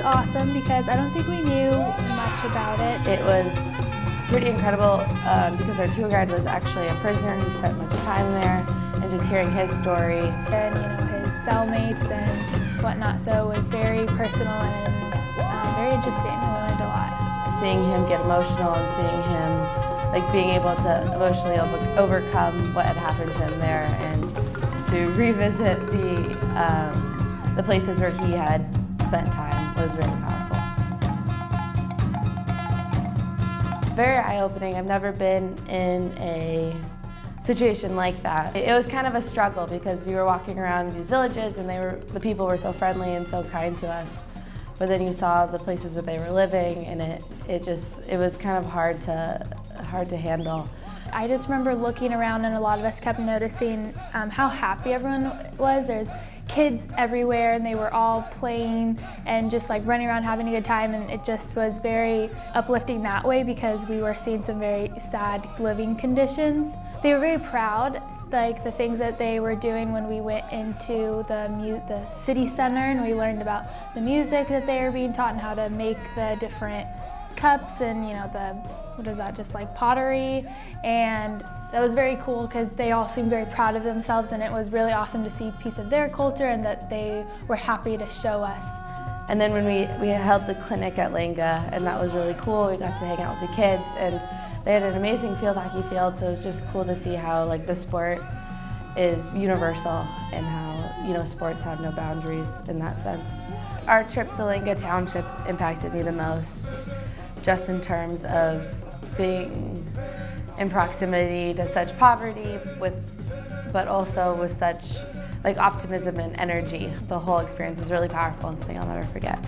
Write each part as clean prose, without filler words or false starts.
awesome because I don't think we knew much about it. It was pretty incredible because our tour guide was actually a prisoner who spent much time there, and just hearing his story. And his cellmates and whatnot, so it was very personal and very interesting. I learned a lot. Seeing him get emotional and seeing him being able to emotionally overcome what had happened to him there, and to revisit the places where he had spent time was really powerful. Very eye-opening. I've never been in a situation like that. It was kind of a struggle because we were walking around these villages and the people were so friendly and so kind to us. But then you saw the places where they were living, and it was kind of hard to handle. I just remember looking around, and a lot of us kept noticing how happy everyone was. There's kids everywhere, and they were all playing and just running around having a good time, and it just was very uplifting that way because we were seeing some very sad living conditions. They were very proud, the things that they were doing when we went into the city center, and we learned about the music that they were being taught and how to make the different cups and just pottery. And that was very cool because they all seemed very proud of themselves, and it was really awesome to see a piece of their culture and that they were happy to show us. And then when we held the clinic at LANGA, and that was really cool. We got to hang out with the kids, and they had an amazing field hockey field, so it was just cool to see how the sport is universal and how sports have no boundaries in that sense. Our trip to LANGA Township impacted me the most, just in terms of being in proximity to such poverty, but also with such optimism and energy. The whole experience was really powerful and something I'll never forget.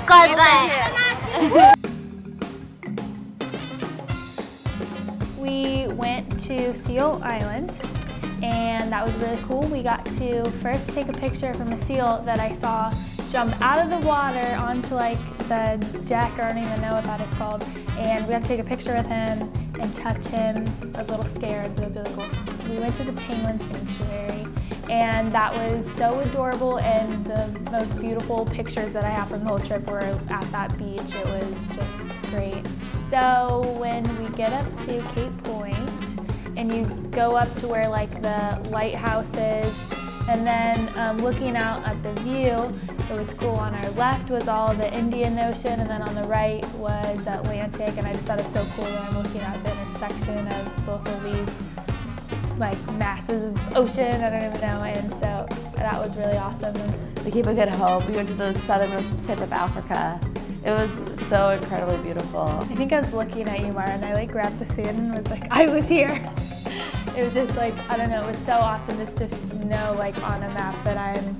God bless. We went to Seal Island, and that was really cool. We got to first take a picture from a seal that I saw jump out of the water onto the deck, or I don't even know what that is called, and we got to take a picture with him and touch him. I was a little scared, but it was really cool. We went to the penguin sanctuary, and that was so adorable, and the most beautiful pictures that I have from the whole trip were at that beach. It was just great. So when we get up to Cape Point, and you go up to where the lighthouse is, and then looking out at the view, it was cool. On our left was all the Indian Ocean, and then on the right was the Atlantic, and I just thought it was so cool that I'm looking at the intersection of both of these masses of ocean, I don't even know, and so that was really awesome. To keep a good hope, we went to the southernmost tip of Africa. It was so incredibly beautiful. I think I was looking at you, Mara, and I grabbed the sand and was I was here. It was just I don't know, it was so awesome just to know on a map that I'm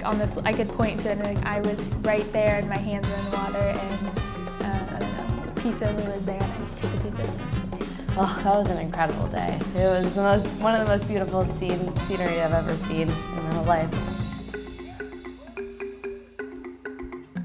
on this, I could point to it, and I was right there and my hands were in the water, and I don't know, a piece of me was there, and I just took a piece of it. Oh, that was an incredible day. It was one of the most beautiful scenery I've ever seen in my whole life.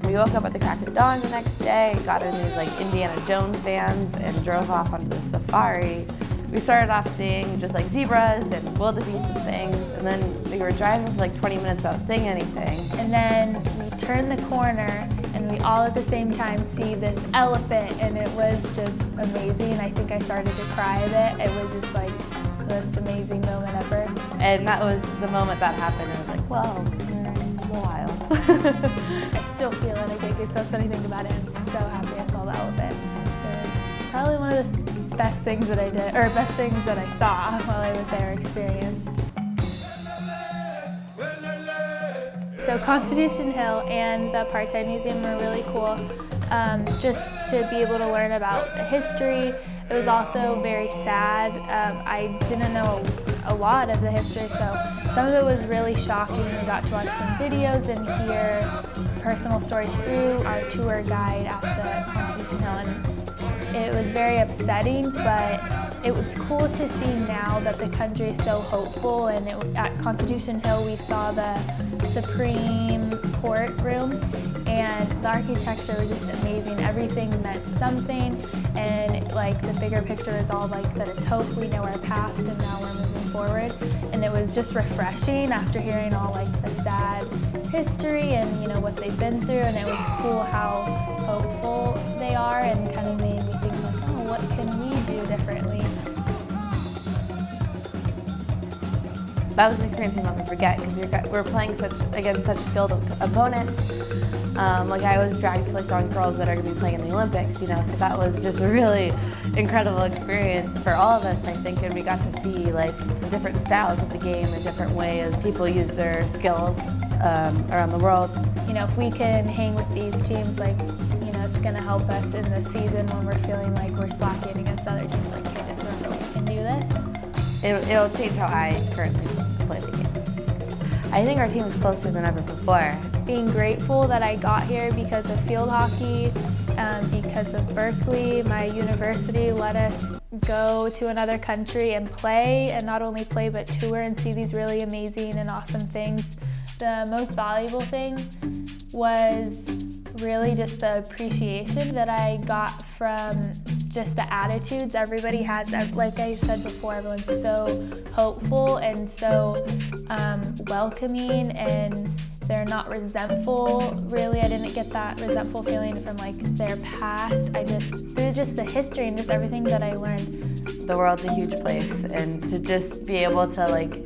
We woke up at the crack of dawn the next day, got in these Indiana Jones vans, and drove off onto the safari. We started off seeing just zebras and wildebeest and things, and then we were driving for 20 minutes without seeing anything. And then we turned the corner, and we all at the same time see this elephant, and it was just amazing. I think I started to cry a bit. It was just the most amazing moment ever. And that was the moment that happened, and I was well, we're wild. I still feel it. I get goosebumps when I think about it. I'm so happy I saw the elephant. It was probably one of the best things that I did, or best things that I saw while I was there, experienced. So Constitution Hill and the Apartheid Museum were really cool, just to be able to learn about the history. It was also very sad. I didn't know a lot of the history, so some of it was really shocking. We got to watch some videos and hear personal stories through our tour guide at the Constitution Hill, and it was very upsetting, but it was cool to see now that the country is so hopeful. And at Constitution Hill we saw the Supreme Court room, and the architecture was just amazing. Everything meant something, and the bigger picture is all that it's hope. We know our past, and now we're moving forward. And it was just refreshing after hearing all like the sad history and what they've been through, and it was cool how hopeful they are, and kind of made me think like, oh, what can we do differently? That was an experience you'll never forget because we were playing against such skilled opponents. Like I was dragged to like young girls that are going to be playing in the Olympics, so that was just a really incredible experience for all of us, I think, and we got to see like the different styles of the game and different ways people use their skills around the world. If we can hang with these teams, like, it's going to help us in the season when we're feeling like we're slacking against other teams, like, hey, just remember we can do this. It'll change how I currently play the game. I think our team is closer than ever before. Being grateful that I got here because of field hockey, because of Berkeley. My university let us go to another country and play, and not only play but tour and see these really amazing and awesome things. The most valuable thing was really just the appreciation that I got from just the attitudes everybody has. Like I said before, everyone's so hopeful and so welcoming, and they're not resentful. Really, I didn't get that resentful feeling from like their past. Through just the history and just everything that I learned. The world's a huge place, and to just be able to like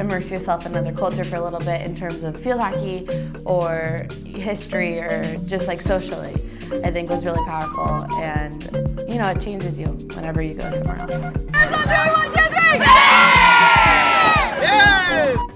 immerse yourself in another culture for a little bit in terms of field hockey or history or just like socially, I think was really powerful, and it changes you whenever you go somewhere else. Yes!